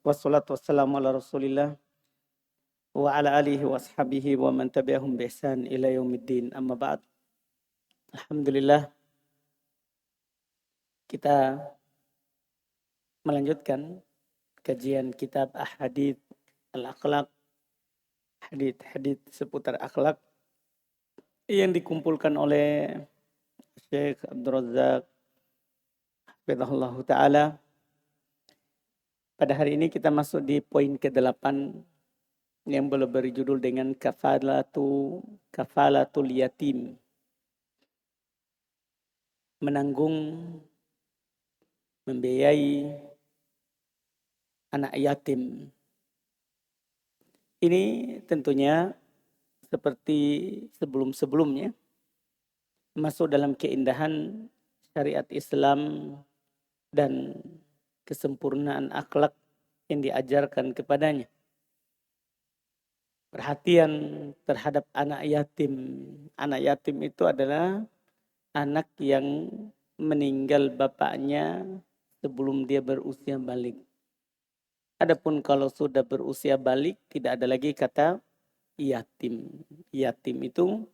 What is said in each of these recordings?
Wassalatu wassalamu ala Rasulillah wa ala alihi wa ashabihi wa man tabi'ahum bi ihsan ila yaumiddin. Amma ba'd. Alhamdulillah kita melanjutkan kajian kitab Ahadits Al-Akhlaq, hadits seputar akhlak yang dikumpulkan oleh Syekh Abdul Razak hafizahullah taala. Pada hari ini kita masuk di poin ke-8 yang beri judul dengan kafalatul yatim. Menanggung, membiayai anak yatim. Ini tentunya seperti sebelum-sebelumnya masuk dalam keindahan syariat Islam dan kesempurnaan akhlak yang diajarkan kepadanya. Perhatian terhadap anak yatim. Anak yatim itu adalah anak yang meninggal bapaknya sebelum dia berusia balik. Adapun kalau sudah berusia balik, tidak ada lagi kata yatim. Yatim itu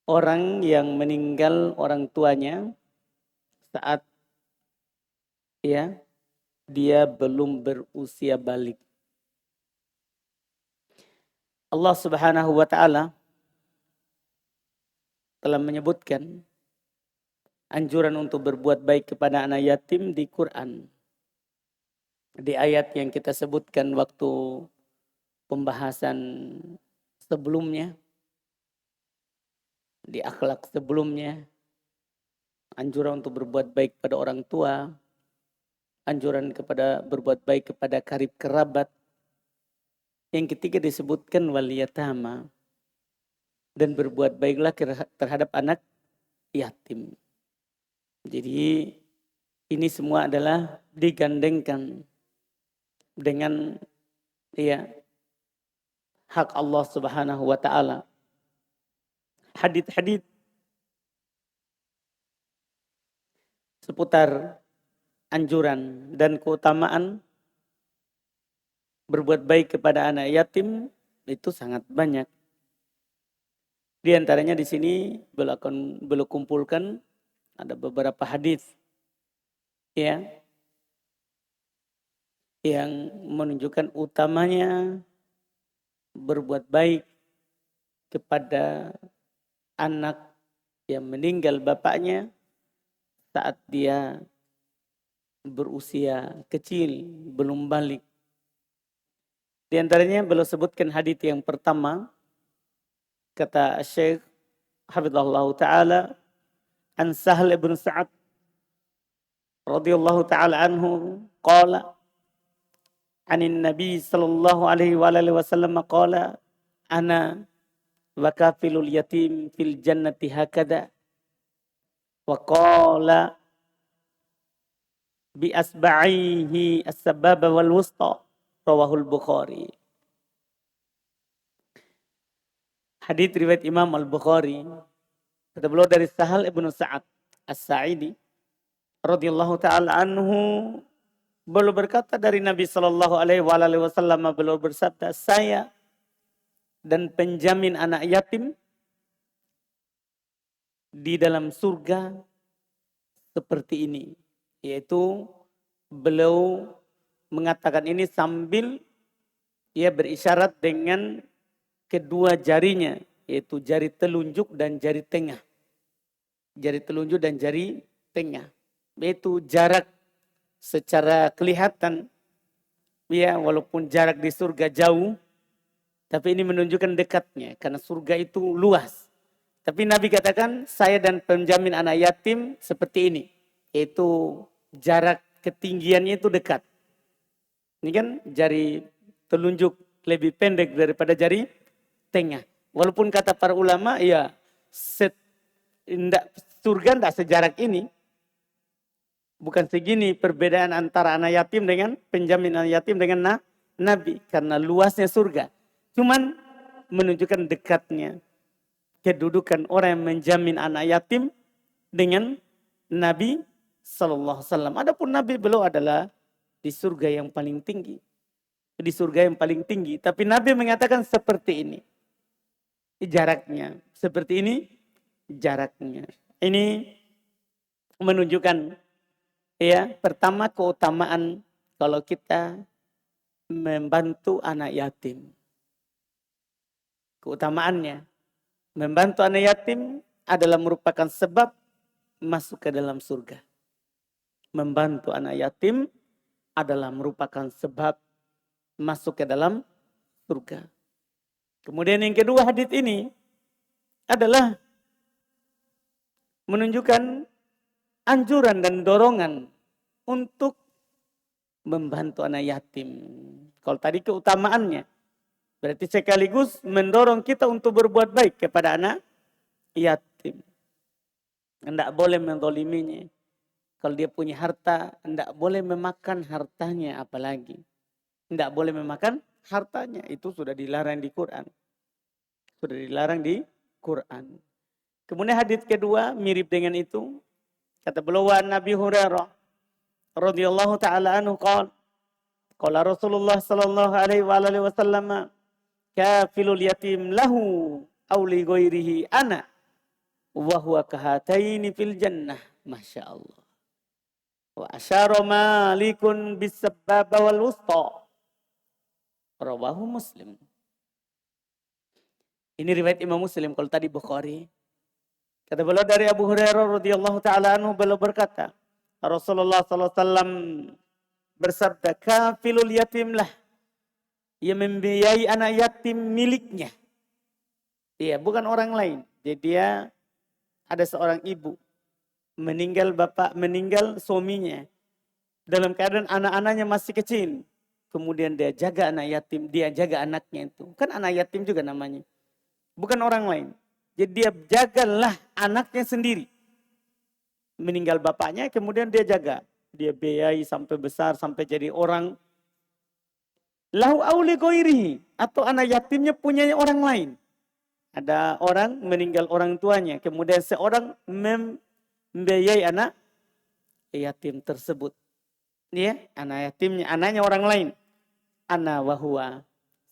orang yang meninggal orang tuanya saat dia belum berusia balik. Allah Subhanahu wa taala telah menyebutkan anjuran untuk berbuat baik kepada anak yatim di Quran. Di ayat yang kita sebutkan waktu pembahasan sebelumnya, di akhlak sebelumnya, anjuran untuk berbuat baik pada orang tua, anjuran kepada berbuat baik kepada karib kerabat. Yang ketiga disebutkan wal yatama, dan berbuat baiklah terhadap anak yatim. Jadi ini semua adalah digandengkan dengan hak Allah Subhanahu wa taala. Hadits seputar anjuran dan keutamaan berbuat baik kepada anak yatim itu sangat banyak. Di antaranya di sini beliau kumpulkan ada beberapa hadis yang menunjukkan utamanya berbuat baik kepada anak yang meninggal bapaknya saat dia berusia kecil, belum balik. Di antaranya beliau sebutkan hadits yang pertama, kata Syekh hafizahullah taala, an Sahl bin Sa'ad radhiyallahu taala anhu qala anin nabi sallallahu alaihi wa alihi wasallam qala ana wa kafilul yatim fil jannati hakada wa qala bi asba'ihi as-sababa wal wusta. Rawahul Bukhari. Hadits riwayat Imam Al-Bukhari. Kata beliau dari Sahal ibn Sa'ad As-Sa'idi radhiyallahu taala anhu, beliau berkata dari Nabi sallallahu alaihi wasallam, beliau bersabda, saya dan penjamin anak yatim di dalam surga seperti ini. Yaitu beliau mengatakan ini sambil berisyarat dengan kedua jarinya, yaitu jari telunjuk dan jari tengah. Jari telunjuk dan jari tengah. Yaitu jarak secara kelihatan, walaupun jarak di surga jauh, tapi ini menunjukkan dekatnya, karena surga itu luas. Tapi Nabi katakan, saya dan penjamin anak yatim seperti ini. Yaitu jarak ketinggiannya itu dekat. Ini kan jari telunjuk lebih pendek daripada jari tengah. Walaupun kata para ulama, surga tidak sejarak ini. Bukan segini perbedaan antara anak yatim dengan penjamin anak yatim dengan Nabi. Karena luasnya surga. Cuman menunjukkan dekatnya kedudukan orang yang menjamin anak yatim dengan Nabi Sallallahu Alaihi Wasallam. Adapun Nabi beliau adalah di surga yang paling tinggi. Di surga yang paling tinggi. Tapi Nabi mengatakan seperti ini. Jaraknya. Seperti ini jaraknya. Ini menunjukkan ya, pertama keutamaan kalau kita membantu anak yatim. Keutamaannya, membantu anak yatim adalah merupakan sebab masuk ke dalam surga. Membantu anak yatim adalah merupakan sebab masuk ke dalam surga. Kemudian yang kedua, hadits ini adalah menunjukkan anjuran dan dorongan untuk membantu anak yatim. Kalau tadi keutamaannya, berarti sekaligus mendorong kita untuk berbuat baik kepada anak yatim. Tidak boleh mendoliminya. Kalau dia punya harta, tidak boleh memakan hartanya apalagi. Tidak boleh memakan hartanya. Itu sudah dilarang di Quran. Sudah dilarang di Quran. Kemudian hadits kedua mirip dengan itu. Kata beliau Nabi Hurairah radhiyallahu taala anhu qala Rasulullah sallallahu alaihi wasallam kafilul yatim lahu aw li ghairihi ana wa huwa kahataini fil jannah. Masya Allah. Wa asyara malikun bis sababa wal wusta. Rawahu Muslim. Ini riwayat Imam Muslim, kalau tadi Bukhari. Kata beliau dari Abu Hurairah radhiyallahu taala anhu, beliau berkata, Rasulullah sallallahu alaihi wasallam bersabda, kafilul yatim lah yang membiayai anak yatim miliknya. Iya, bukan orang lain. Jadi dia ada seorang ibu meninggal suaminya dalam keadaan anak-anaknya masih kecil. Kemudian dia jaga anak yatim, dia jaga anaknya itu. Kan anak yatim juga namanya. Bukan orang lain. Jadi dia jagalah anaknya sendiri. Meninggal bapaknya, kemudian dia jaga. Dia biayai sampai besar, sampai jadi orang. Lahu auli ghairihi, atau anak yatimnya punyanya orang lain. Ada orang meninggal orang tuanya, kemudian seorang membiayai anak yatim tersebut. Ya, anak yatimnya, anaknya orang lain. Ana wahua,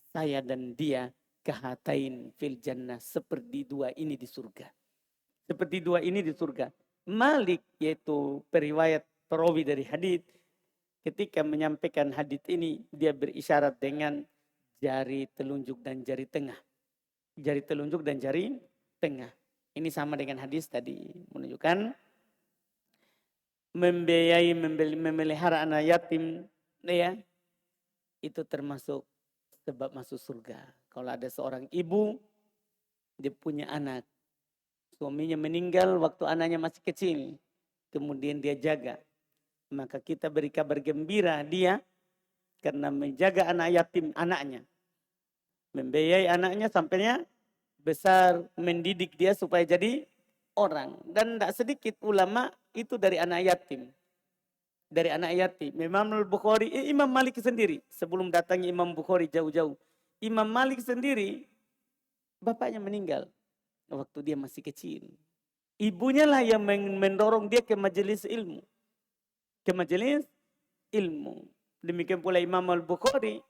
saya dan dia kahatain fil jannah, seperti dua ini di surga. Seperti dua ini di surga. Malik, yaitu perawi dari hadits, ketika menyampaikan hadits ini, dia berisyarat dengan jari telunjuk dan jari tengah. Jari telunjuk dan jari tengah. Ini sama dengan hadis tadi, menunjukkan membiayai, memelihara anak yatim, ya, itu termasuk sebab masuk surga. Kalau ada seorang ibu, dia punya anak, suaminya meninggal waktu anaknya masih kecil, kemudian dia jaga, maka kita beri kabar gembira dia karena menjaga anak yatim anaknya, membiayai anaknya sampainya besar, mendidik dia supaya jadi orang. Dan tidak sedikit ulama itu dari anak yatim. Dari anak yatim. Imam Al-Bukhari, Imam Malik sendiri. Sebelum datangnya Imam Bukhari jauh-jauh. Imam Malik sendiri, bapaknya meninggal waktu dia masih kecil. Ibunya lah yang mendorong dia ke majelis ilmu. Ke majelis ilmu. Demikian pula Imam Al-Bukhari.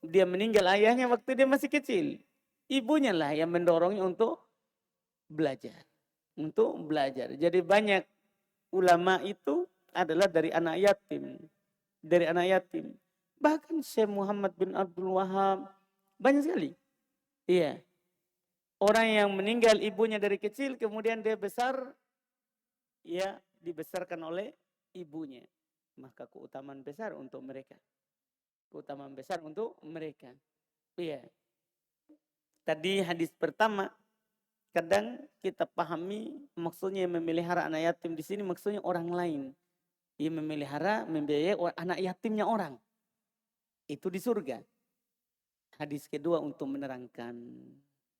Dia meninggal ayahnya waktu dia masih kecil. Ibunya lah yang mendorongnya untuk belajar. Untuk belajar. Jadi banyak ulama itu adalah dari anak yatim. Dari anak yatim. Bahkan Syekh Muhammad bin Abdul Wahab. Banyak sekali. Iya. Orang yang meninggal ibunya dari kecil. Kemudian dia besar. Ya, dibesarkan oleh ibunya. Maka keutamaan besar untuk mereka. Keutamaan besar untuk mereka. Iya. Tadi hadis pertama. Kadang kita pahami maksudnya memelihara anak yatim di sini maksudnya orang lain. Ia memelihara, membiayai anak yatimnya orang. Itu di surga. Hadis kedua untuk menerangkan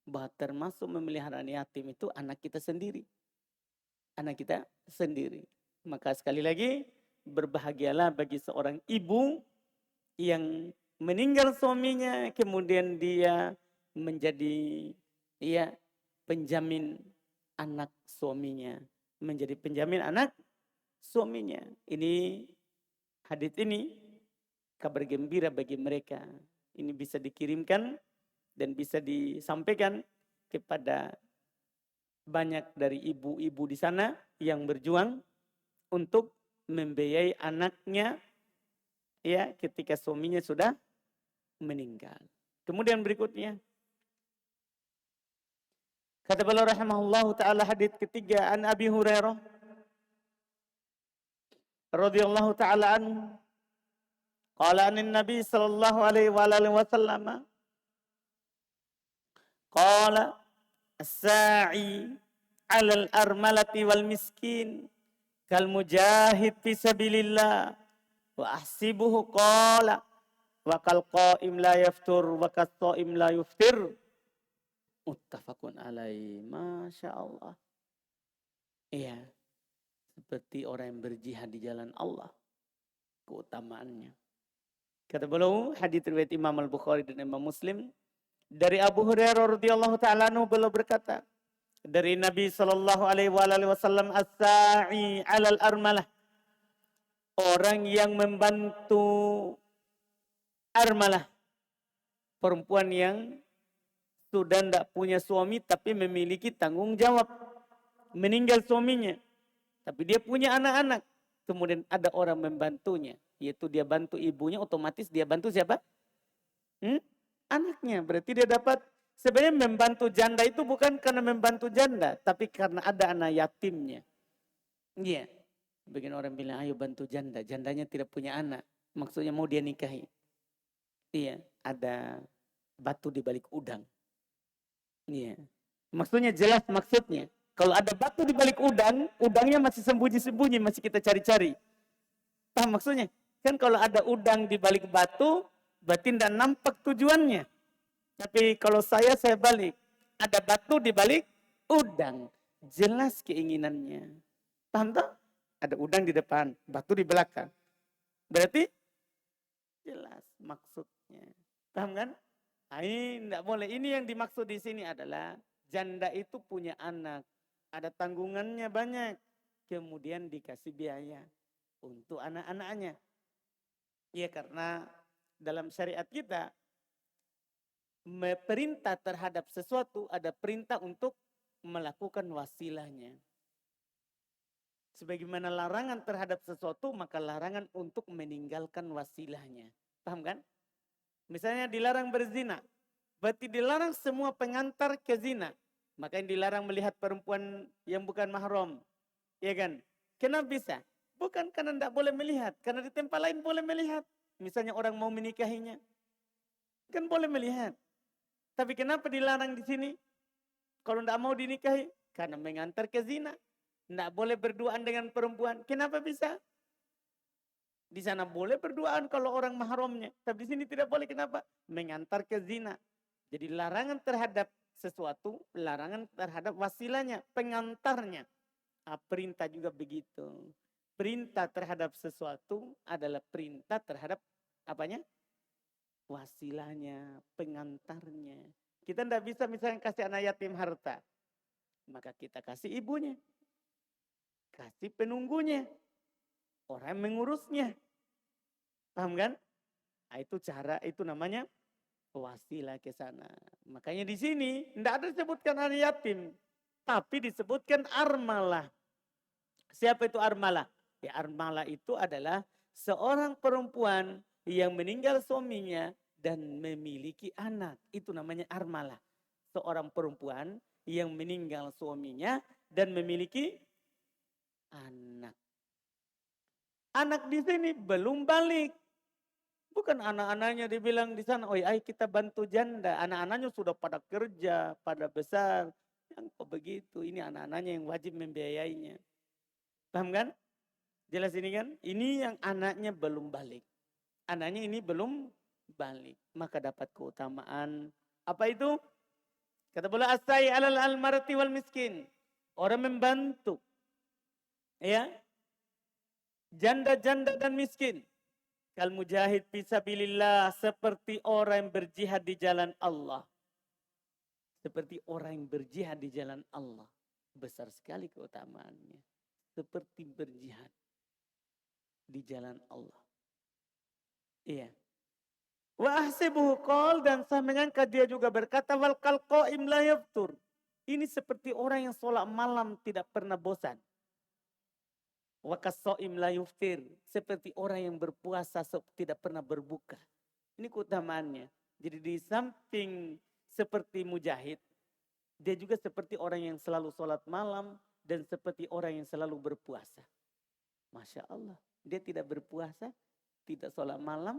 bahwa termasuk memelihara anak yatim itu anak kita sendiri. Anak kita sendiri. Maka sekali lagi berbahagialah bagi seorang ibu yang meninggal suaminya kemudian dia menjadi penjamin anak suaminya. Menjadi penjamin anak suaminya. Ini hadits ini kabar gembira bagi mereka. Ini bisa dikirimkan dan bisa disampaikan kepada banyak dari ibu-ibu di sana yang berjuang untuk membiayai anaknya ya ketika suaminya sudah meninggal. Kemudian berikutnya kata beliau rahimahullahu taala hadits ketiga an Abi Hurairah radhiyallahu taala anhu qala anin nabi sallallahu alaihi wa alihi wasallam qala as-sa'i 'alal armalati wal miskin kal mujahid fi sabilillah wa ahsibuhu qala wa kal qa'im la yaftur wa kas sha'im la yuftir muttafaqun alaih. Masya Allah. Iya, seperti orang yang berjihad di jalan Allah, keutamaannya. Kata beliau, hadits riwayat Imam Al-Bukhari dan Imam Muslim dari Abu Hurairah radhiyallahu taala anhu, beliau berkata dari Nabi sallallahu alaihi wasallam, as-sa'i 'alal armalah, orang yang membantu armalah, perempuan yang sudah tidak punya suami tapi memiliki tanggung jawab, meninggal suaminya tapi dia punya anak-anak, kemudian ada orang membantunya, yaitu dia bantu ibunya, otomatis dia bantu siapa? Anaknya. Berarti dia dapat, sebenarnya membantu janda itu bukan karena membantu janda, tapi karena ada anak yatimnya. Iya. Bagian orang bilang, ayo bantu janda, jandanya tidak punya anak, maksudnya mau dia nikahi. Iya, ada batu di balik udang. Iya. Maksudnya jelas maksudnya. Kalau ada batu di balik udang, udangnya masih sembunyi-sembunyi, masih kita cari-cari. Paham maksudnya? Kan kalau ada udang di balik batu, berarti tidak nampak tujuannya. Tapi kalau saya balik. Ada batu di balik udang. Jelas keinginannya. Paham tak? Ada udang di depan, batu di belakang. Berarti jelas maksudnya. Paham kan? Ini tidak boleh. Ini yang dimaksud di sini adalah janda itu punya anak. Ada tanggungannya banyak. Kemudian dikasih biaya untuk anak-anaknya. Ya karena dalam syariat kita, perintah terhadap sesuatu ada perintah untuk melakukan wasilahnya. Sebagaimana larangan terhadap sesuatu, maka larangan untuk meninggalkan wasilahnya. Paham kan? Misalnya dilarang berzina, berarti dilarang semua pengantar ke zina. Maka yang dilarang melihat perempuan yang bukan mahram. Ya kan? Kenapa bisa? Bukan karena tidak boleh melihat. Karena di tempat lain boleh melihat. Misalnya orang mau menikahinya. Kan boleh melihat. Tapi kenapa dilarang di sini? Kalau tidak mau dinikahi. Karena mengantar ke zina. Tidak boleh berduaan dengan perempuan. Kenapa bisa? Di sana boleh berduaan kalau orang mahramnya. Tapi di sini tidak boleh. Kenapa? Mengantar ke zina. Jadi larangan terhadap sesuatu, larangan terhadap wasilahnya, pengantarnya. Perintah juga begitu. Perintah terhadap sesuatu adalah perintah terhadap apanya? Wasilahnya, pengantarnya. Kita tidak bisa misalnya kasih anak yatim harta. Maka kita kasih ibunya. Kasih penunggunya. Orang yang mengurusnya. Paham kan? Nah, itu cara, itu namanya wasilah ke sana. Makanya di sini tidak ada disebutkan anak yatim. Tapi disebutkan armalah. Siapa itu armalah? Ya, armalah itu adalah seorang perempuan yang meninggal suaminya dan memiliki anak. Itu namanya armalah. Seorang perempuan yang meninggal suaminya dan memiliki anak. Anak di sini belum balik. Bukan anak-anaknya dibilang di sana, oh ayo kita bantu janda. Anak-anaknya sudah pada kerja, pada besar. Yang kok begitu, ini anak-anaknya yang wajib membiayainya. Paham kan? Jelas ini kan? Ini yang anaknya belum balik. Anaknya ini belum balik. Maka dapat keutamaan. Apa itu? Kata bola asai alal almarati wal miskin. Orang membantu. Ya. Janda-janda dan miskin. Kal mujahid fisabilillah, seperti orang yang berjihad di jalan Allah. Seperti orang yang berjihad di jalan Allah. Besar sekali keutamaannya. Seperti berjihad di jalan Allah. Iya. Wa ahsibuhu qol, dan saya menyangka dia juga berkata wal kal qaim la yaftur. Ini seperti orang yang sholat malam tidak pernah bosan. Wa kas-shaim la yuftir. Seperti orang yang berpuasa tidak pernah berbuka. Ini keutamaannya. Jadi di samping seperti mujahid, dia juga seperti orang yang selalu sholat malam dan seperti orang yang selalu berpuasa. Masya Allah. Dia tidak berpuasa, tidak sholat malam,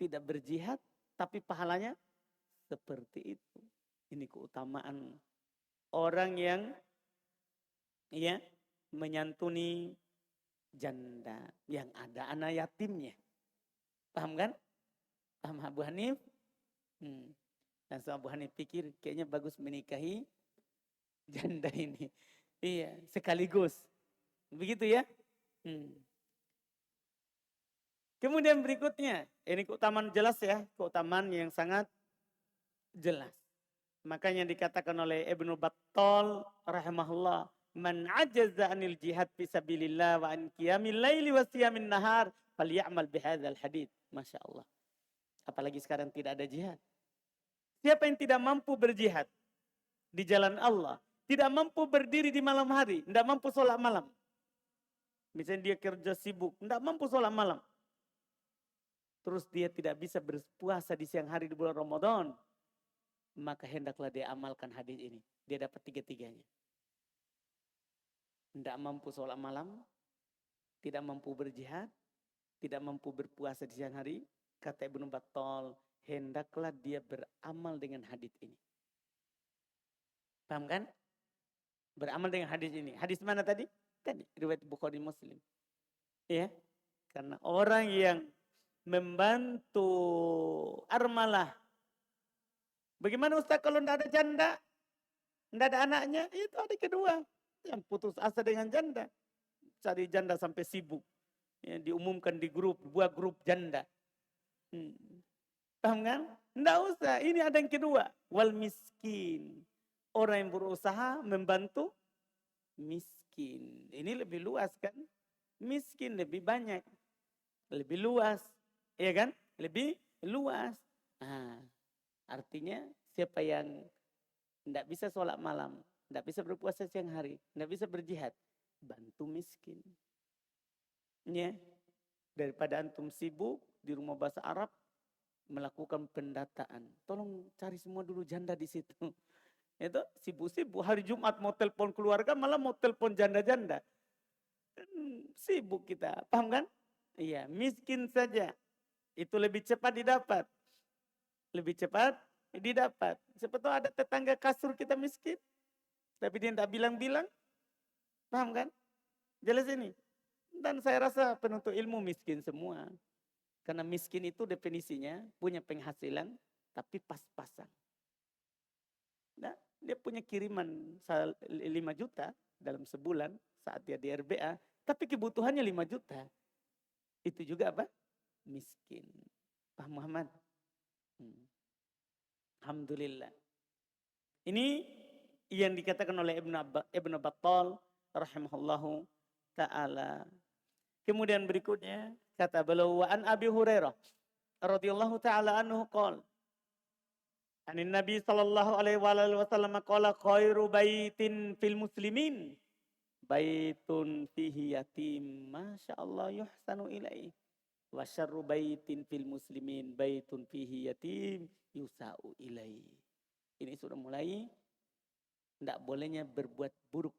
tidak berjihad, tapi pahalanya seperti itu. Ini keutamaan orang yang ya menyantuni janda yang ada anak yatimnya. Paham kan? Paham Abu Hanif? Dan Abu Hanif pikir kayaknya bagus menikahi janda ini. Iya, sekaligus. Begitu ya? Kemudian berikutnya, ini keutamaan jelas ya, keutamaan yang sangat jelas. Makanya dikatakan oleh Ibnu Battal rahimahullah, man ajaza anil jihad fisabilillah wa an qiyamil laili wa siyamin nahar falyamal bihadzal hadits. Masya Allah. Apalagi sekarang tidak ada jihad. Siapa yang tidak mampu berjihad di jalan Allah, tidak mampu berdiri di malam hari, tidak mampu sholat malam. Misalnya dia kerja sibuk, tidak mampu sholat malam. Terus dia tidak bisa berpuasa di siang hari di bulan Ramadan, maka hendaklah dia amalkan hadis ini. Dia dapat tiga-tiganya. Tidak mampu sholat malam, tidak mampu berjihad, tidak mampu berpuasa di siang hari. Kata Ibnu Battal, hendaklah dia beramal dengan hadis ini. Paham kan? Beramal dengan hadis ini. Hadis mana tadi? Tadi, riwayat Bukhari Muslim. Ya, karena orang yang membantu armalah. Bagaimana Ustaz kalau tidak ada janda? Tidak ada anaknya? Itu adik kedua. Yang putus asa dengan janda. Cari janda sampai sibuk. Ya, diumumkan di grup, buat grup janda. Paham kan? Tidak usah. Ini ada yang kedua. Wal miskin. Orang yang berusaha membantu miskin. Ini lebih luas kan? Miskin lebih banyak. Lebih luas. Iya kan? Lebih luas. Nah, artinya siapa yang tidak bisa sholat malam, tidak bisa berpuasa siang hari, tidak bisa berjihad, bantu miskin. Ya, daripada antum sibuk di rumah bahasa Arab melakukan pendataan. Tolong cari semua dulu janda di situ. Itu sibuk-sibuk hari Jumat mau telepon keluarga malah mau telepon janda-janda. Sibuk kita, paham kan? Iya, miskin saja. Itu lebih cepat didapat. Lebih cepat didapat. Siapa tahu ada tetangga kasur kita miskin. Tapi dia tidak bilang-bilang. Paham kan? Jelas ini. Dan saya rasa penuntut ilmu miskin semua. Karena miskin itu definisinya punya penghasilan tapi pas-pasan. Nah, dia punya kiriman 5 juta dalam sebulan saat dia di RBA. Tapi kebutuhannya 5 juta. Itu juga apa? Miskin. Paham Muhammad? Alhamdulillah. Ini yang dikatakan oleh Ibnu Battal rahimahullahu ta'ala. Kemudian berikutnya kata beliau, wa an Abi Hurairah radhiyallahu ta'ala anhu qol. Anin Nabi sallallahu alaihi wasallam qala khairu baitin fil muslimin baitun fihi yatim masyaallah yuhsanu ilaihi. Wa syarru baitin fil muslimin baitun fihi yatim yusa'u ilai. Ini sudah mulai tidak bolehnya berbuat buruk,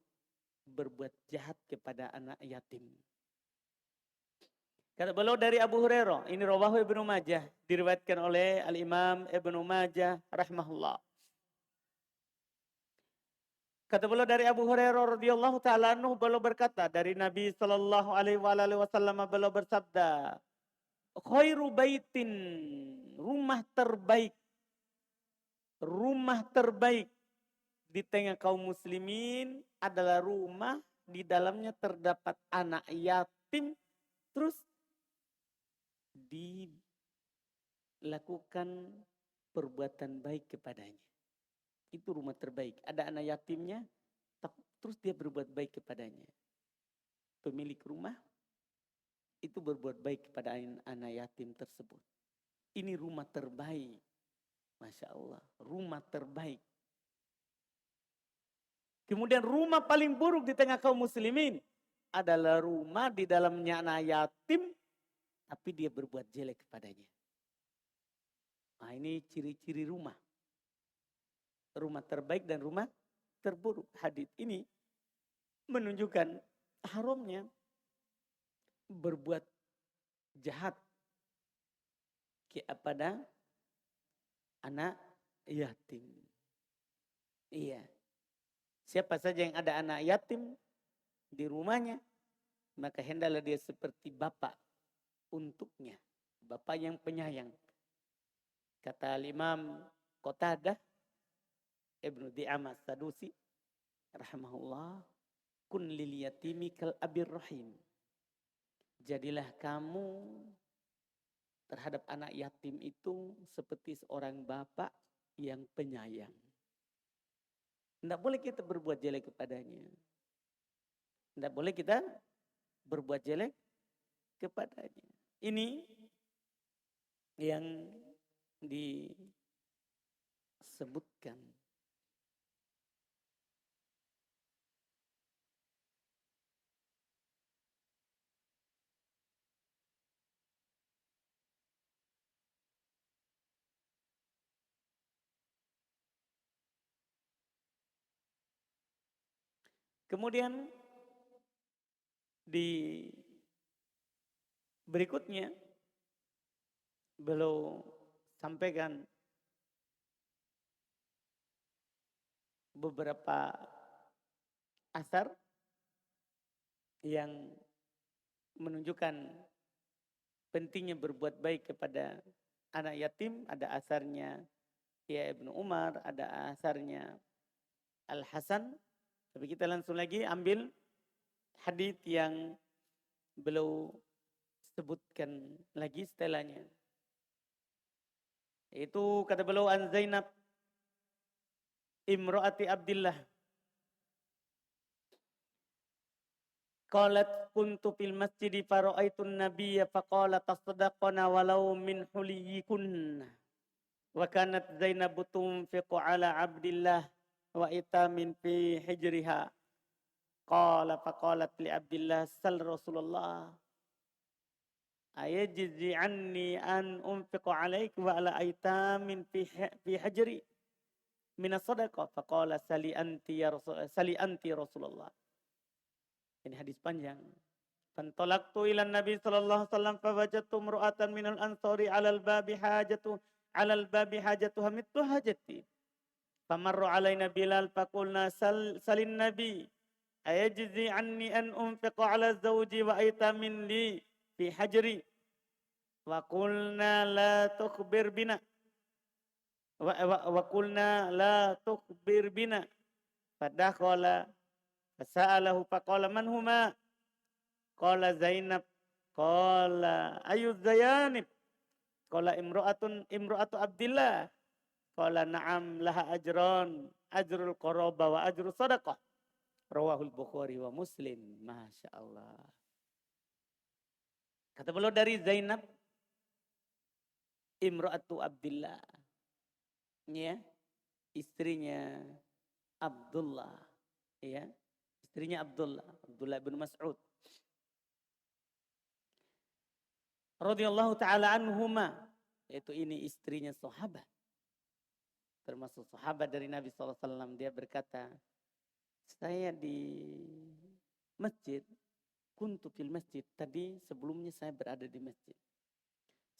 berbuat jahat kepada anak yatim. Kata beliau dari Abu Hurairah, ini rawahu Ibnu Majah, diriwayatkan oleh Al-Imam Ibnu Majah rahimahullah. Kata beliau dari Abu Hurairah radhiyallahu taala anhu, beliau berkata dari Nabi sallallahu alaihi wasallam, beliau bersabda, khairu baitin, rumah terbaik di tengah kaum muslimin adalah rumah di dalamnya terdapat anak yatim, terus dilakukan perbuatan baik kepadanya. Itu rumah terbaik. Ada anak yatimnya, terus dia berbuat baik kepadanya. Pemilik rumah itu berbuat baik kepada anak yatim tersebut. Ini rumah terbaik. Masya Allah, rumah terbaik. Kemudian rumah paling buruk di tengah kaum muslimin adalah rumah di dalamnya anak yatim, tapi dia berbuat jelek kepadanya. Nah, ini ciri-ciri rumah. Rumah terbaik dan rumah terburuk. Hadits ini menunjukkan haramnya berbuat jahat kepada anak yatim. Iya. Siapa saja yang ada anak yatim di rumahnya, maka hendaklah dia seperti bapak untuknya. Bapak yang penyayang. Kata Imam Qatadah Ibnu Di'amah Sadusi rahimahullah, kun lil yatimi kal abir rahim. Jadilah kamu terhadap anak yatim itu seperti seorang bapak yang penyayang. Tidak boleh kita berbuat jelek kepadanya. Tidak boleh kita berbuat jelek kepadanya. Ini yang disebutkan. Kemudian di berikutnya beliau sampaikan beberapa asar yang menunjukkan pentingnya berbuat baik kepada anak yatim. Ada asarnya ya Ibnu Umar, ada asarnya Al-Hasan. Tapi kita langsung lagi ambil hadits yang beliau sebutkan lagi setelahnya. Itu kata beliau an Zainab imro'ati Abdillah. Qalat kuntu fil masjidi fara'aitun nabiyya faqala tasaddaqna walau min huliyikunna. Wa kanat Zainab tunfiqu ala Abdillah wa itamin fi hijriha. Qala faqalat li Abdillah sal Rasulullah ayajzi anni an unfiqu alaik wa ala aitamin fi hijri min as-sadaqah. Faqala sali anti Rasulullah. Ini hadis panjang. Fantolaktu ila Nabi sallallahu alaihi wasallam fawajadtu imra'atan minal ansari 'alal babi hajatuha mitlu hajati. Famarru alaina Bilal faqulna salin Nabi ayajzi anni an unfiqa 'ala zawji wa aitamin li fi hajri. Wa qulna la tukhbir bina. Wa qulna la tukhbir bina. Fadakhala fasa'alahu faqala man huma? Qala Zainab. Qala ayu zayanib? Qala imro'atu Abdillah. Qala na'am laha ajrul qaraba wa ajrul sadaqah. Rawahul Bukhari wa Muslim. Masya Allah. Kata beliau dari Zainab imro'atu Abdillah. Ya, istrinya Abdullah. Ya, istrinya Abdullah bin Mas'ud. Radhiyallahu ta'ala anhuma. Yaitu ini istrinya sahabat. Termasuk sahabat dari Nabi SAW. Dia berkata, saya di masjid, kuntu fil masjid. Tadi sebelumnya saya berada di masjid.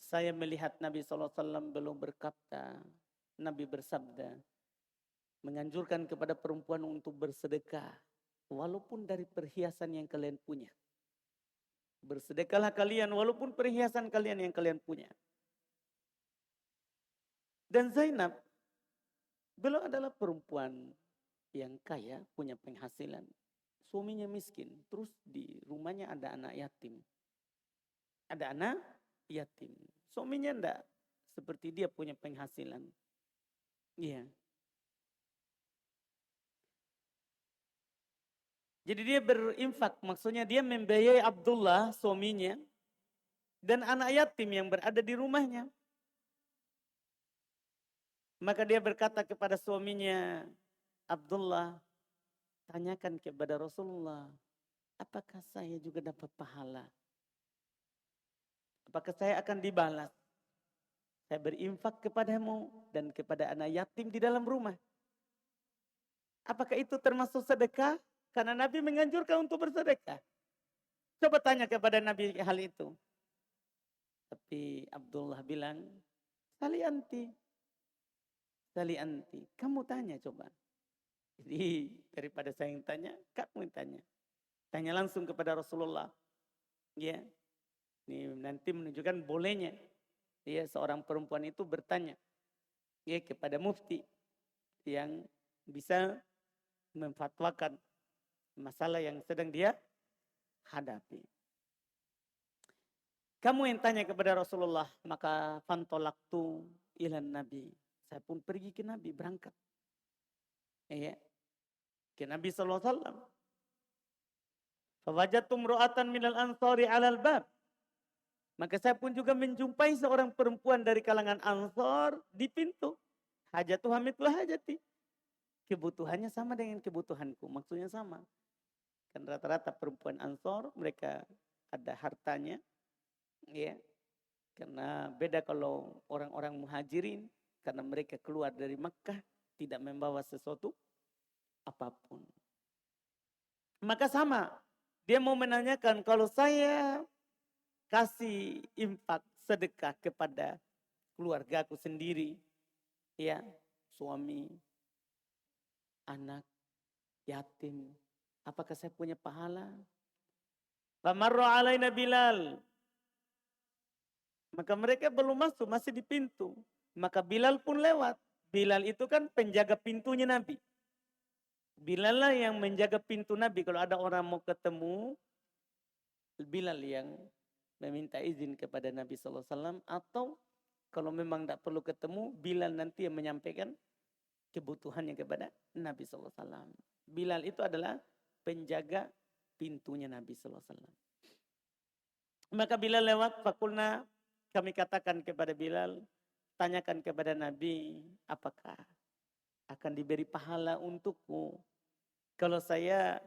Saya melihat Nabi SAW belum berkata, Nabi bersabda, menganjurkan kepada perempuan untuk bersedekah. Walaupun dari perhiasan yang kalian punya. Bersedekahlah kalian walaupun perhiasan kalian yang kalian punya. Dan Zainab, beliau adalah perempuan yang kaya, punya penghasilan. Suaminya miskin, terus di rumahnya ada anak yatim. Ada anak yatim. Suaminya enggak seperti dia punya penghasilan. Iya. Jadi dia berinfak, maksudnya dia membiayai Abdullah suaminya dan anak yatim yang berada di rumahnya. Maka dia berkata kepada suaminya, Abdullah, tanyakan kepada Rasulullah, apakah saya juga dapat pahala? Apakah saya akan dibalas? Saya berinfak kepadamu dan kepada anak yatim di dalam rumah. Apakah itu termasuk sedekah? Karena Nabi menganjurkan untuk bersedekah. Coba tanya kepada Nabi hal itu. Tapi Abdullah bilang, Sali anti. Sali anti. Kamu tanya coba. Jadi daripada saya yang tanya, kamu yang tanya. Tanya langsung kepada Rasulullah. Ya, ini nanti menunjukkan bolehnya. Ya, seorang perempuan itu bertanya ya kepada mufti yang bisa memfatwakan masalah yang sedang dia hadapi. Kamu yang tanya kepada Rasulullah, maka fantolaktu ilan Nabi. Saya pun pergi ke Nabi, berangkat. Ya, ke Nabi SAW. Fawajatum ru'atan minal ansari alal bab. Maka saya pun juga menjumpai seorang perempuan dari kalangan Ansor di pintu. Hajatu hamidullah hajati. Kebutuhannya sama dengan kebutuhanku, maksudnya sama. Kan rata-rata perempuan Ansor mereka ada hartanya, ya. Karena beda kalau orang-orang muhajirin, karena mereka keluar dari Makkah tidak membawa sesuatu apapun. Maka sama, dia mau menanyakan kalau saya kasih infak sedekah kepada keluarga aku sendiri, ya, suami, anak, yatim, apakah saya punya pahala? Famarra alaina Bilal. Maka mereka belum masuk, masih di pintu. Maka Bilal pun lewat. Bilal itu kan penjaga pintunya Nabi. Bilal lah yang menjaga pintu Nabi. Kalau ada orang mau ketemu, Bilal yang meminta izin kepada Nabi SAW. Atau kalau memang tidak perlu ketemu, Bilal nanti yang menyampaikan kebutuhannya kepada Nabi SAW. Bilal itu adalah penjaga pintunya Nabi SAW. Maka Bilal lewat, fakulna, kami katakan kepada Bilal, tanyakan kepada Nabi, apakah akan diberi pahala untukmu kalau saya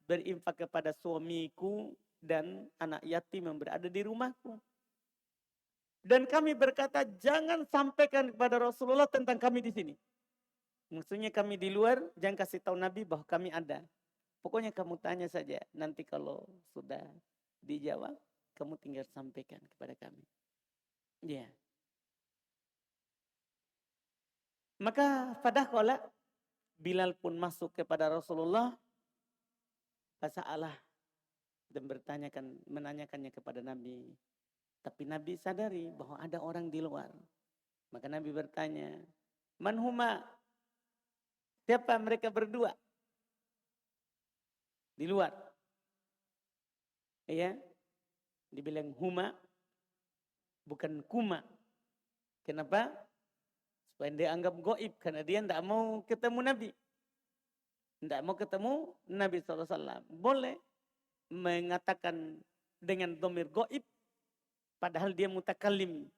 berinfak kepada suamiku dan anak yatim yang berada di rumahku. Dan kami berkata, jangan sampaikan kepada Rasulullah tentang kami di sini. Maksudnya kami di luar, jangan kasih tahu Nabi bahwa kami ada. Pokoknya kamu tanya saja, nanti kalau sudah dijawab, kamu tinggal sampaikan kepada kami. Ya. Maka fadakhala Bilal pun masuk kepada Rasulullah. Fasa'alah dan menanyakannya kepada Nabi. Tapi Nabi sadari bahwa ada orang di luar. Maka Nabi bertanya, man huma? Siapa mereka berdua? Di luar. Ya. Dibilang huma, bukan kuma. Kenapa? Supaya dia anggap goib. Karena dia tidak mau ketemu Nabi. Tidak mau ketemu Nabi SAW. Boleh mengatakan dengan dhamir goib. Padahal dia mutakallim.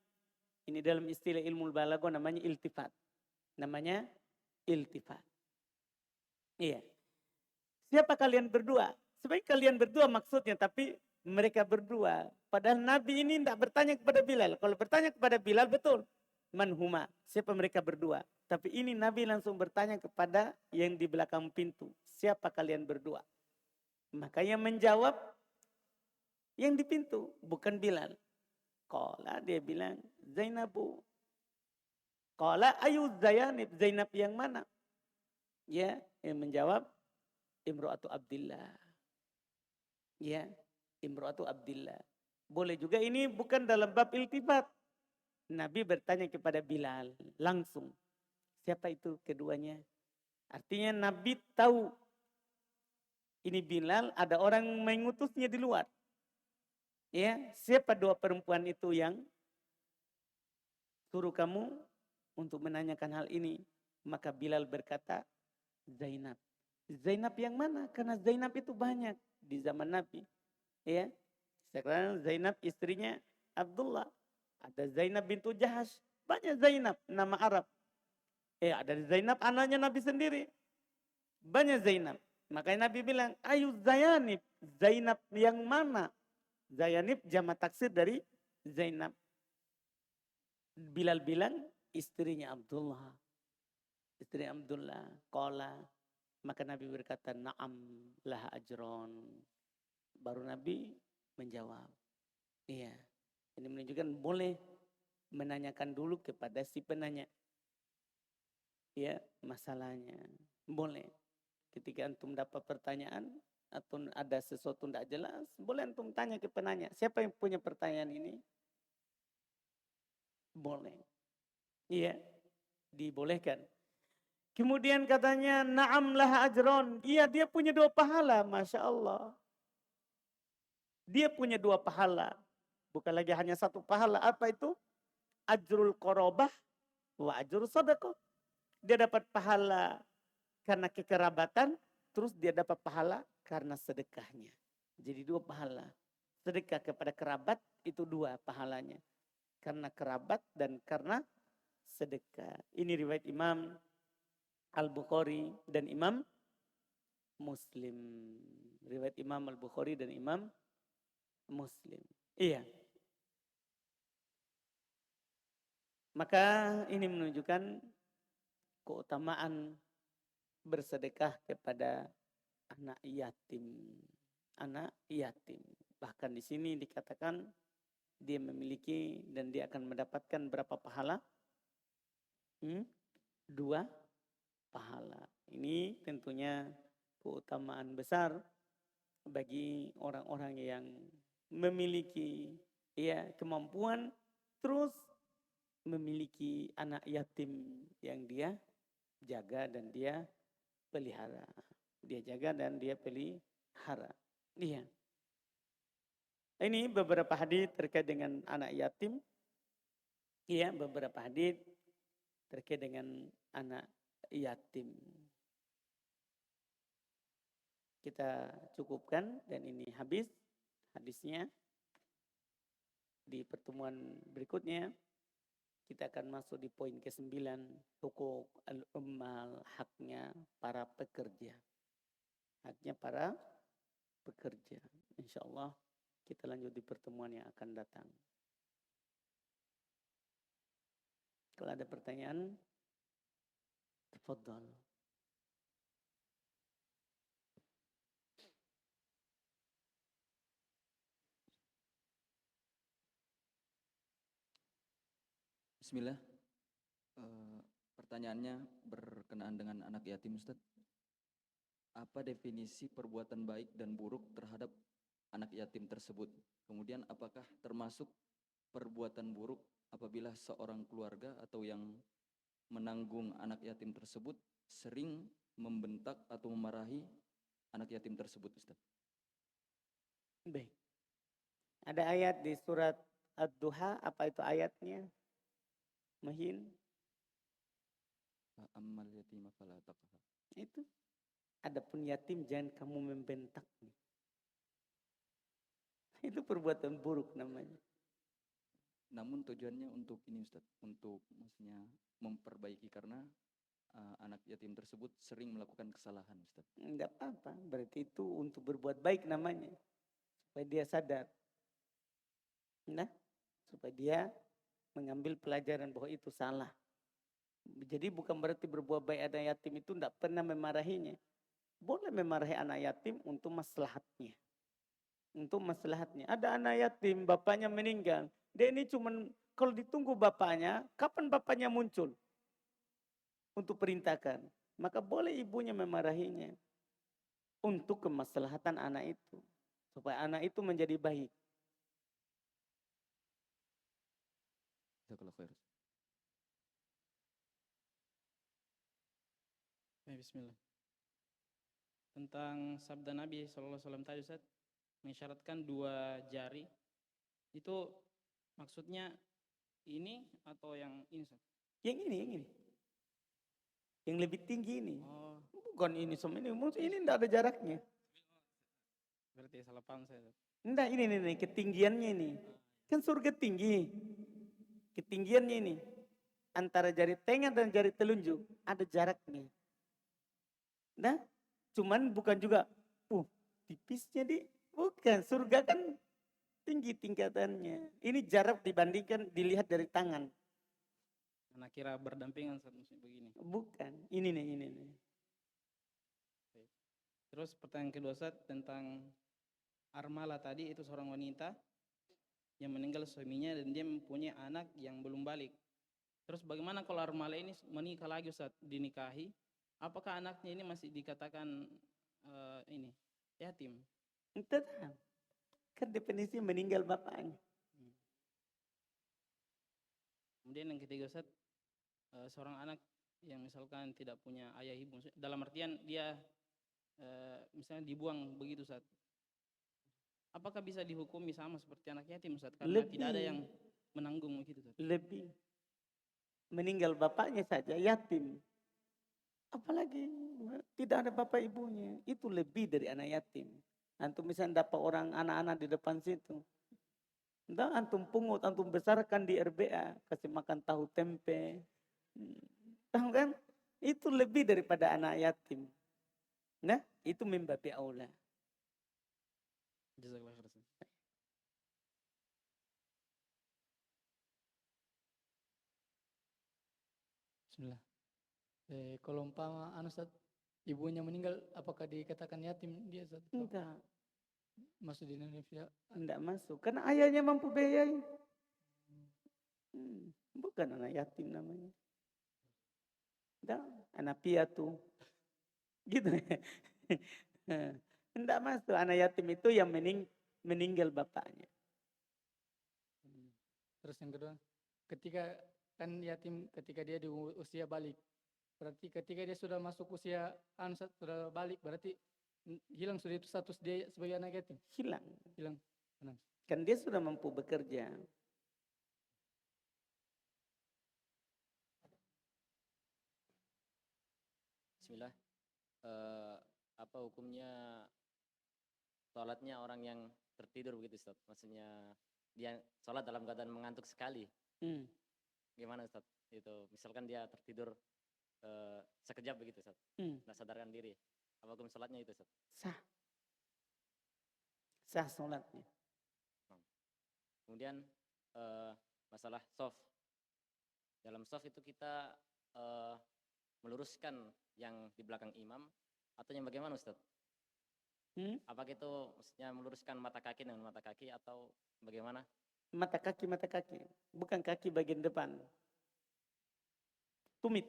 Ini dalam istilah ilmu balaghah namanya iltifat. Namanya iltifat. Iya. Siapa kalian berdua? Sebaik kalian berdua maksudnya. Tapi mereka berdua. Padahal Nabi ini tidak bertanya kepada Bilal. Kalau bertanya kepada Bilal betul. Man huma? Siapa mereka berdua? Tapi ini Nabi langsung bertanya kepada yang di belakang pintu. Siapa kalian berdua? Maka yang menjawab yang di pintu. Bukan Bilal. Qala dia bilang Zainabu. Qala ayu Zainab. Zainab yang mana? Ya, yang menjawab Imro'atu Abdillah. Ya, Imro'atu Abdillah. Boleh juga ini bukan dalam bab iltifat. Nabi bertanya kepada Bilal langsung. Siapa itu keduanya? Artinya Nabi tahu ini Bilal ada orang mengutusnya di luar. Ya, siapa dua perempuan itu yang suruh kamu untuk menanyakan hal ini? Maka Bilal berkata, Zainab. Zainab yang mana? Karena Zainab itu banyak di zaman Nabi. Ya, sekarang Zainab istrinya Abdullah. Ada Zainab bintu Jahash. Banyak Zainab, nama Arab. Ada Zainab anaknya Nabi sendiri. Banyak Zainab. Makanya Nabi bilang, ayu Zayanib. Zainab yang mana? Zayanib jama taksir dari Zainab. Bilal bilang istrinya Abdullah. Istri Abdullah. Qala. Maka Nabi berkata, na'am laha ajron. Baru Nabi menjawab. Iya. Ini menunjukkan boleh menanyakan dulu kepada si penanya. Ya, masalahnya. Boleh. Ketika antum dapat pertanyaan atau ada sesuatu tidak jelas, boleh antum tanya ke penanya. Siapa yang punya pertanyaan ini? Boleh. Iya, dibolehkan. Kemudian katanya, na'am laha ajron. Iya, dia punya 2 pahala, Masya Allah. Dia punya 2 pahala. Bukan lagi hanya 1 pahala. Apa itu? Ajrul qorobah wa ajrul sadaqah. Dia dapat pahala karena kekerabatan, terus dia dapat pahala karena sedekahnya. Jadi 2 pahala. Sedekah kepada kerabat itu 2 pahalanya. Karena kerabat dan karena sedekah. Ini riwayat Imam Al-Bukhari dan Imam Muslim. Riwayat Imam Al-Bukhari dan Imam Muslim. Iya. Maka ini menunjukkan keutamaan bersedekah kepada anak yatim. Anak yatim. Bahkan di sini dikatakan dia memiliki dan dia akan mendapatkan berapa pahala? 2 pahala. Ini tentunya keutamaan besar bagi orang-orang yang memiliki kemampuan terus memiliki anak yatim yang dia jaga dan dia pelihara. Dia jaga dan dia pelihara. Iya. Ini beberapa hadis terkait dengan anak yatim. Iya, beberapa hadis terkait dengan anak yatim. Kita cukupkan dan ini habis hadisnya. Di pertemuan berikutnya kita akan masuk di poin ke-9, hukuk al-ummal, haknya para pekerja. Haknya para pekerja. Insyaallah kita lanjut di pertemuan yang akan datang. Kalau ada pertanyaan, tafadhal. Bismillah. Pertanyaannya berkenaan dengan anak yatim, Ustaz. Apa definisi perbuatan baik dan buruk terhadap anak yatim tersebut? Kemudian apakah termasuk perbuatan buruk apabila seorang keluarga atau yang menanggung anak yatim tersebut sering membentak atau memarahi anak yatim tersebut, Ustaz? Baik. Ada ayat di surat Ad-Duha, apa itu ayatnya? Mahin. Ammal yatima fala taqhar. Itu. Adapun yatim jangan kamu membentaknya. Itu perbuatan buruk namanya. Namun tujuannya untuk ini, Ustaz, untuk maksudnya memperbaiki karena anak yatim tersebut sering melakukan kesalahan, Ustaz. Enggak apa-apa, berarti itu untuk berbuat baik namanya. Supaya dia sadar. Nah, supaya dia mengambil pelajaran bahwa itu salah. Jadi bukan berarti berbuat baik anak yatim itu tidak pernah memarahinya. Boleh memarahi anak yatim untuk maslahatnya. Untuk maslahatnya. Ada anak yatim, bapaknya meninggal. Dia ini cuma kalau ditunggu bapaknya, kapan bapaknya muncul? Untuk perintahkan. Maka boleh ibunya memarahinya. Untuk kemaslahatan anak itu. Supaya anak itu menjadi baik. Jazakallahu khair. Bismillah. Tentang sabda Nabi SAW tadi, Ustaz, mengisyaratkan 2 jari. Itu maksudnya ini atau yang ini, Ustaz? Yang ini. Yang lebih tinggi ini. Oh. Bukan ini sama ini. Ini tidak ada jaraknya. Berarti salah paham saya. Enggak, ini ketinggiannya ini. Kan surga tinggi. Ketinggiannya ini. antara jari tengah dan jari telunjuk ada jaraknya. Nah, cuman bukan juga, tipisnya bukan. Surga kan tinggi tingkatannya. Ini jarak dibandingkan dilihat dari tangan. Anak kira berdampingan Ustaz, maksudnya begini. Bukan, ini nih. Terus pertanyaan kedua Ustaz tentang Armala tadi, itu seorang wanita yang meninggal suaminya dan dia mempunyai anak yang belum balik. Terus bagaimana kalau Armala ini menikah lagi Ustaz, dinikahi, apakah anaknya ini masih dikatakan ini yatim? Tetap. Kan definisi meninggal bapaknya. Kemudian yang ketiga Ustaz, seorang anak yang misalkan tidak punya ayah ibu, dalam artian dia misalnya dibuang begitu Ustaz. Apakah bisa dihukumi sama seperti anak yatim Ustaz? Karena tidak ada yang menanggung begitu Ustaz. Lebih. Meninggal bapaknya saja yatim. Apalagi tidak ada bapak ibunya. Itu lebih dari anak yatim. Antum misalnya dapat orang anak-anak di depan situ. Entah antum pungut, antum besarkan di RBA. Kasih makan tahu tempe. Tahu kan? Itu lebih daripada anak yatim. Nah, itu min babi aula. Jazakallah khair Ustaz. Bismillah. Kalau umpama Ustaz, ibunya meninggal, apakah dikatakan yatim dia Ustaz? Enggak, Masuk di Indonesia? enggak masuk. Karena ayahnya mampu biayai. Bukan anak yatim namanya. Enggak, anak piatu. Gitu ya. Enggak masuk. Anak yatim itu yang meninggal bapaknya. Terus yang kedua, ketika kan yatim ketika dia di usia balik, berarti ketika dia sudah masuk usia sudah balik, berarti hilang sudah itu status dia sebagai anak yatim? Hilang. Benar. Kan dia sudah mampu bekerja. Bismillah. Apa hukumnya sholatnya orang yang tertidur begitu Ustaz? Maksudnya dia sholat dalam keadaan mengantuk sekali. Gimana Ustaz? Itu misalkan dia tertidur sekejap begitu Ustaz. Nggak sadarkan diri. Apa hukum sholatnya itu Ustaz? Sah. Sah sholatnya. Kemudian masalah soft. Dalam soft itu kita meluruskan yang di belakang imam atau yang bagaimana Ustaz? Apakah itu maksudnya meluruskan mata kaki dengan mata kaki atau bagaimana? Mata kaki. Bukan kaki bagian depan. Tumit.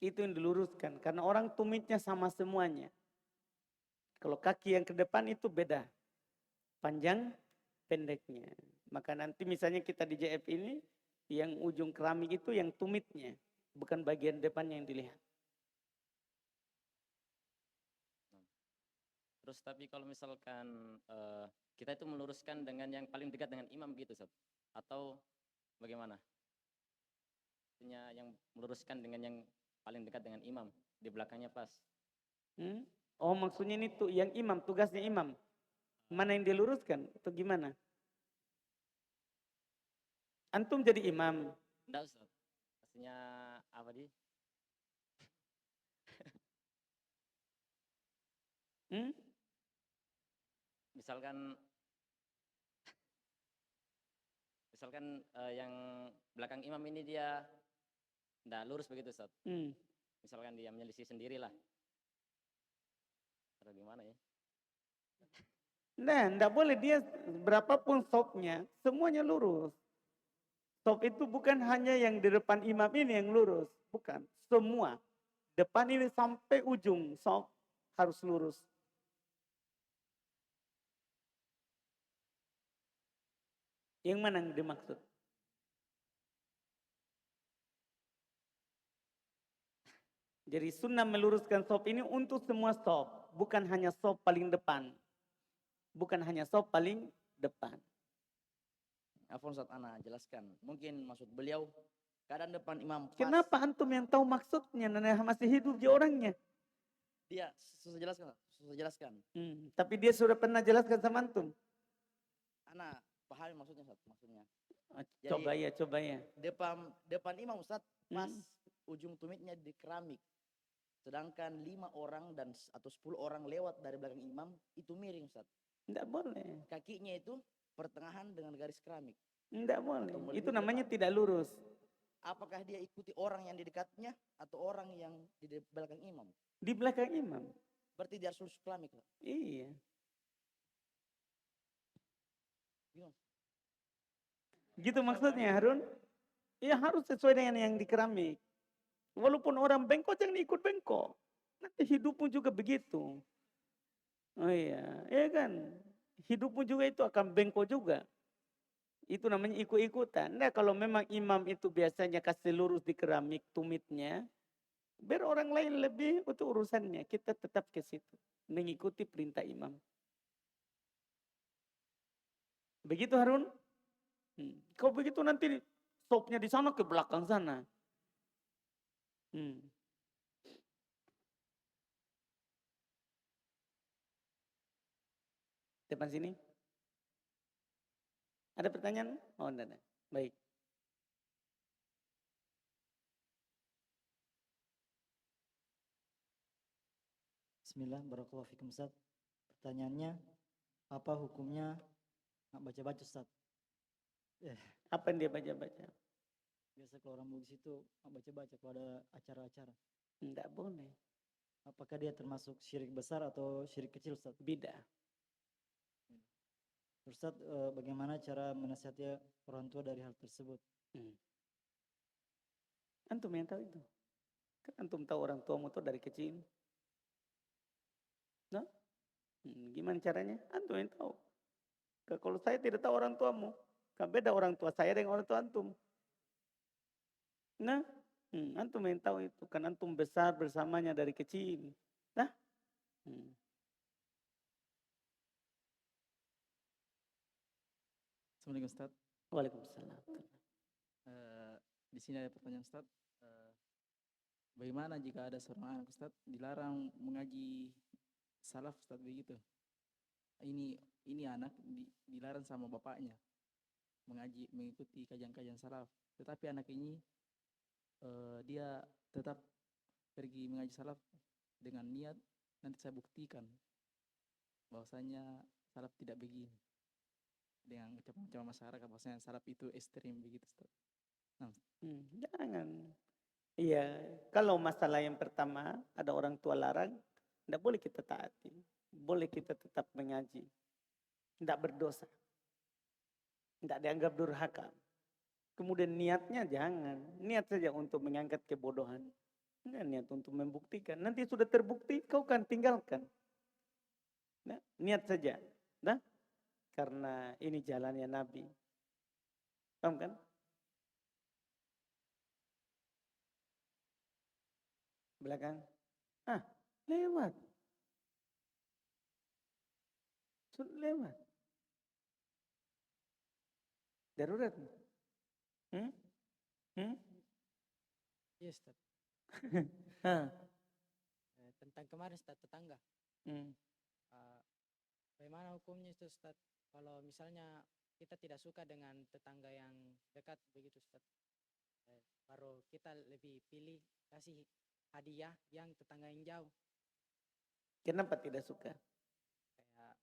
Itu yang diluruskan. Karena orang tumitnya sama semuanya. Kalau kaki yang ke depan itu beda. Panjang, pendeknya. Maka nanti misalnya kita di JF ini, yang ujung keramik itu yang tumitnya. Bukan bagian depannya yang dilihat. Terus tapi kalau misalkan kita itu meluruskan dengan yang paling dekat dengan imam gitu Ustaz? Atau bagaimana? Artinya yang meluruskan dengan yang paling dekat dengan imam, di belakangnya pas. Oh maksudnya ini tuh yang imam, tugasnya imam. Mana yang diluruskan? Atau gimana? Antum jadi imam. Enggak Ustaz. Maksudnya apa di? Misalkan yang belakang imam ini dia enggak lurus begitu Ustaz. Misalkan dia menyelisih sendirilah. Atau gimana ya? Nah, enggak boleh dia berapapun sopnya, semuanya lurus. Sop itu bukan hanya yang di depan imam ini yang lurus. Bukan, semua. Depan ini sampai ujung sop harus lurus. Yang mana yang dimaksud? Jadi sunnah meluruskan sop ini untuk semua sop. Bukan hanya sop paling depan. Bukan hanya sop paling depan. Afwan Ustaz, ana jelaskan. Mungkin maksud beliau keadaan depan imam pas. Kenapa antum yang tahu maksudnya? Nana masih hidup di orangnya. Dia susah jelaskan. Tapi dia sudah pernah jelaskan sama antum. Ana pahami maksudnya Ustaz, maksudnya. Coba ya, coba ya. Depan imam Ustadz pas Hmm. ujung tumitnya di keramik. Sedangkan 5 orang atau 10 orang lewat dari belakang imam itu miring Ustadz. Tidak boleh. Kakinya itu pertengahan dengan garis keramik. Tidak boleh. Atau Itu melebihi namanya depan. tidak lurus. Apakah dia ikuti orang yang di dekatnya atau orang yang di belakang imam? Di belakang imam. Berarti dia harus lurus keramik Pak. Iya. Gimana? Gitu maksudnya Harun? Ya harus sesuai dengan yang di keramik. Walaupun orang bengkok jangan ikut bengkok. Nanti hidupmu juga begitu. Oh iya, ya kan. Hidupmu juga itu akan bengkok juga. Itu namanya ikut-ikutan. Nah kalau memang imam itu biasanya kasih lurus di keramik tumitnya, biar orang lain lebih itu urusannya. Kita tetap ke situ. Mengikuti perintah imam. Begitu Harun? Kalau begitu nanti sopnya di sana ke belakang sana. Depan sini. Ada pertanyaan? Oh, enggak ada. Baik. Bismillah, barakallahu fikum Ustaz. Pertanyaannya, apa hukumnya nggak baca-baca Ustaz? Apa yang dia baca-baca? Biasa kalau orang Bugis itu nggak baca-baca kalau ada acara-acara. Enggak boleh. Apakah dia termasuk syirik besar atau syirik kecil Ustaz? Beda. Ustaz, bagaimana cara menasihati orang tua dari hal tersebut? Antum yang tahu itu. Kan antum tahu orang tuamu tuh dari kecil. Nah, gimana caranya? Antum yang tahu. Kalau saya tidak tahu orang tuamu, kan beda orang tua saya dengan orang tua antum. Nah, antum yang tahu itu. Kan antum besar bersamanya dari kecil. Nah, Assalamualaikum Ustaz. Waalaikumsalam. Di sini ada pertanyaan Ustaz. Bagaimana jika ada seorang anak Ustaz dilarang mengaji salaf Ustaz begitu? Ini anak dilarang sama bapaknya mengikuti kajian-kajian salaf. Tetapi anak ini dia tetap pergi mengaji salaf dengan niat nanti saya buktikan bahwasanya salaf tidak begini. Dengan ucapan-ucapan masyarakat bahwasanya salaf itu ekstrim begitu Ustaz. Jangan. Iya, kalau masalah yang pertama ada orang tua larang, tidak boleh kita taati. Boleh kita tetap mengaji. Tidak berdosa. Tidak dianggap durhaka. Kemudian niatnya jangan. Niat saja untuk mengangkat kebodohan. Enggak niat untuk membuktikan. Nanti sudah terbukti kau kan tinggalkan. Nah, niat saja. Nah, karena ini jalannya Nabi. Paham kan? Belakang. Lewat. Sudah lewat. Darurat. Iya Ustaz. Tentang kemarin Ustaz tetangga. Bagaimana hukumnya itu Ustaz? Kalau misalnya kita tidak suka dengan tetangga yang dekat begitu Ustaz. Baru kita lebih pilih kasih hadiah yang tetangga yang jauh. Kenapa tidak suka? Kayak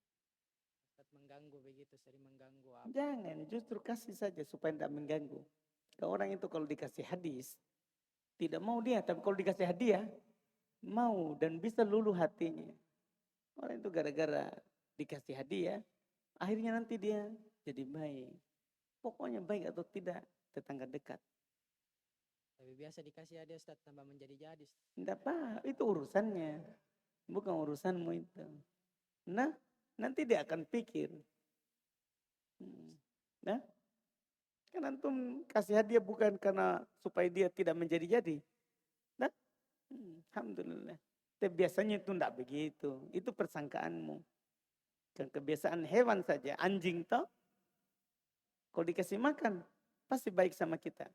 Ustaz mengganggu begitu, sering mengganggu apa. Jangan, justru kasih saja supaya tidak mengganggu. Orang itu kalau dikasih hadis, tidak mau dia. Tapi kalau dikasih hadiah, mau dan bisa luluh hatinya. Orang itu gara-gara dikasih hadiah, akhirnya nanti dia jadi baik. Pokoknya baik atau tidak, tetangga dekat. Tapi biasa dikasih hadiah Ustaz tambah menjadi-jadi. Tidak apa, itu urusannya. Bukan urusanmu itu. Nah, nanti dia akan pikir. Nah, kan antum kasih hadiah bukan karena supaya dia tidak menjadi-jadi. Nah, alhamdulillah. Tapi biasanya itu tidak begitu. Itu persangkaanmu. Kan kebiasaan hewan saja. Anjing toh, kalau dikasih makan, pasti baik sama kita.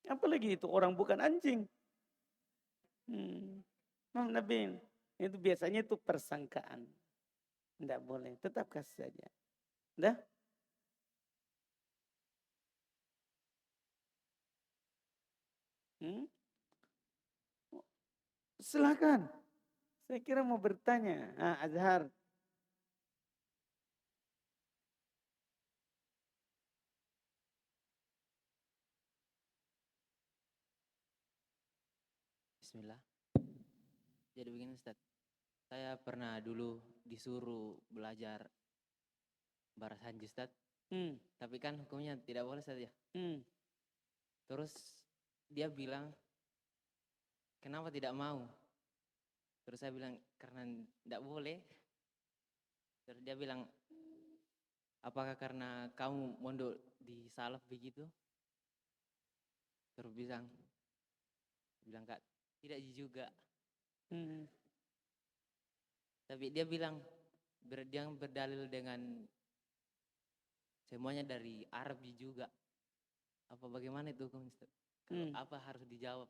Apalagi itu orang bukan anjing. Nabi, itu biasanya itu persangkaan. Tidak boleh, tetap kasih saja. Dah? Hmm? Silakan. Saya kira mau bertanya. Azhar. Bismillah. Jadi begini Ustaz, saya pernah dulu disuruh belajar baras hanji Ustaz, tapi kan hukumnya tidak boleh Ustaz ya. Terus dia bilang, kenapa tidak mau? Terus saya bilang, karena tidak boleh. Terus dia bilang, apakah karena kamu mondok di salaf begitu? Terus bilang Kak, tidak juga. Tapi dia bilang, dia berdalil dengan semuanya dari Arab juga. Apa bagaimana itu hukum Ustaz? Apa harus dijawab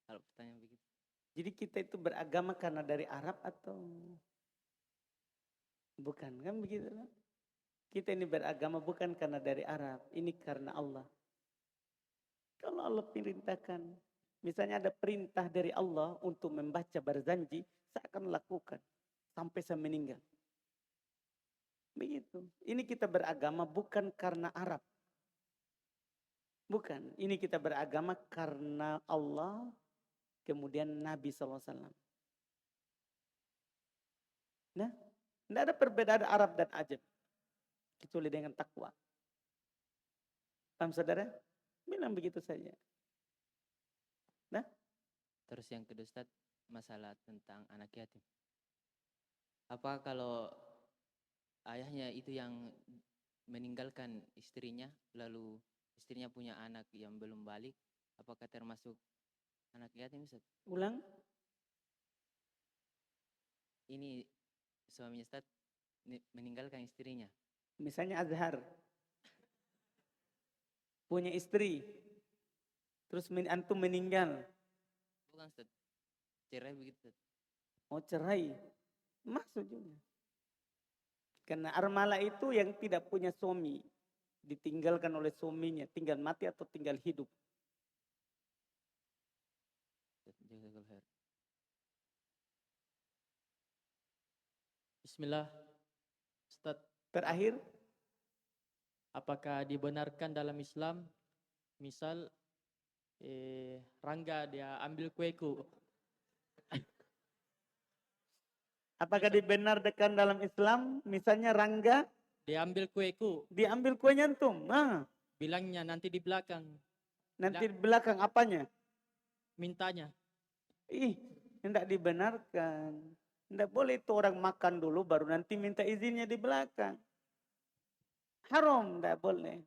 kalau pertanyaan begitu? Jadi kita itu beragama karena dari Arab atau bukan, kan begitu? Kita ini beragama bukan karena dari Arab, ini karena Allah. Kalau Allah perintahkan, misalnya ada perintah dari Allah untuk membaca barzanji, saya akan lakukan sampai saya meninggal. Begitu. Ini kita beragama bukan karena Arab. Bukan. Ini kita beragama karena Allah, kemudian Nabi SAW. Nah, tidak ada perbedaan Arab dan Ajam. Kecuali dengan takwa. Paham saudara? Bilang begitu saja. Nah. Terus yang kedua Ustaz, masalah tentang anak yatim. Apa kalau ayahnya itu yang meninggalkan istrinya, lalu istrinya punya anak yang belum balik, apakah termasuk anak yatim Ustaz? Ulang. Ini suaminya Ustaz meninggalkan istrinya. Misalnya Azhar punya istri, terus antum meninggal. Bukan Ustaz, cerai begitu Ustaz. Oh cerai, masuk juga. Karena armala itu yang tidak punya suami, ditinggalkan oleh suaminya, tinggal mati atau tinggal hidup. Bismillah. Ustaz, terakhir, apakah dibenarkan dalam Islam, misal Rangga dia ambil kueku? Apakah dibenarkan dalam Islam, misalnya Rangga diambil kueku? Diambil kuenya antum. Bilangnya nanti di belakang. Nanti di belakang apanya? Mintanya. Tidak dibenarkan. Tidak boleh itu orang makan dulu baru nanti minta izinnya di belakang. Haram, tidak boleh.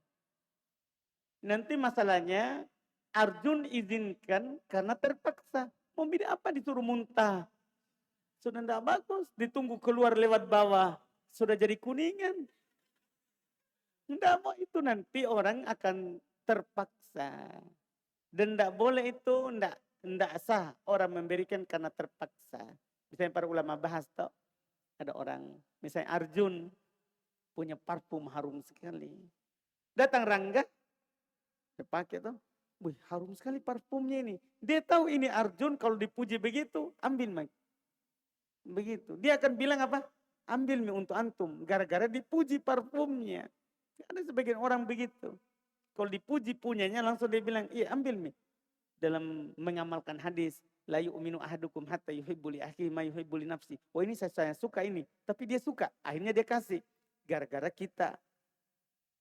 Nanti masalahnya Arjun izinkan karena terpaksa. Mau beda apa disuruh muntah? Sudah tidak bagus, ditunggu keluar lewat bawah. Sudah jadi kuningan. Tidak mau itu nanti orang akan terpaksa. Dan tidak boleh itu, tidak sah orang memberikan karena terpaksa. Misalnya para ulama bahas toh, ada orang, misalnya Arjun punya parfum harum sekali. Datang Rangga, dia pakai tuh, wih harum sekali parfumnya ini. Dia tahu ini Arjun kalau dipuji begitu, ambil Mike. Begitu. Dia akan bilang apa? Ambil mie untuk antum. Gara-gara dipuji parfumnya. Ada sebagian orang begitu. Kalau dipuji punyanya langsung dia bilang, iya ambil mie. Dalam mengamalkan hadis. La yu'minu ahadukum hatta yuhibbu li akhihi ma yuhibbu li nafsi. Oh ini saya suka ini. Tapi dia suka. Akhirnya dia kasih. Gara-gara kita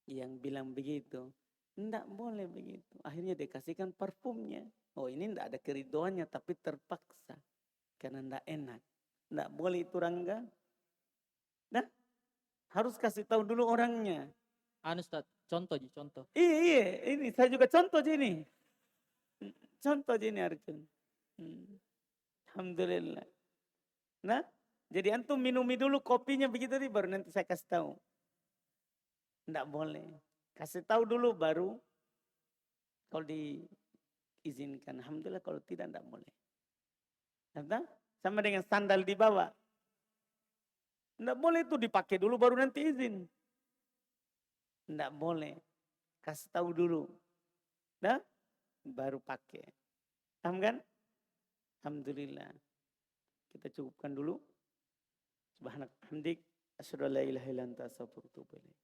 yang bilang begitu. Tidak boleh begitu. Akhirnya dia kasihkan parfumnya. Oh ini tidak ada keridoannya tapi terpaksa. Karena tidak enak. Tidak boleh itu Rangga. Nah, harus kasih tahu dulu orangnya. Ustaz, contoh. Iya, ini saya juga contoh ini. Contoh ini Arjun. Alhamdulillah. Nah, jadi antum minumi dulu kopinya begitu nih baru nanti saya kasih tahu. Tidak boleh. Kasih tahu dulu baru kalau diizinkan. Alhamdulillah kalau tidak boleh. Kata? Sama dengan sandal di bawah. Tidak boleh itu dipakai dulu baru nanti izin. Tidak boleh. Kasih tahu dulu. Nah, baru pakai. Paham kan? Alhamdulillah. Kita cukupkan dulu. Subhanak hamdik. Asyhadu an la ilaha illa anta astaghfiruka wa atubu ilaik.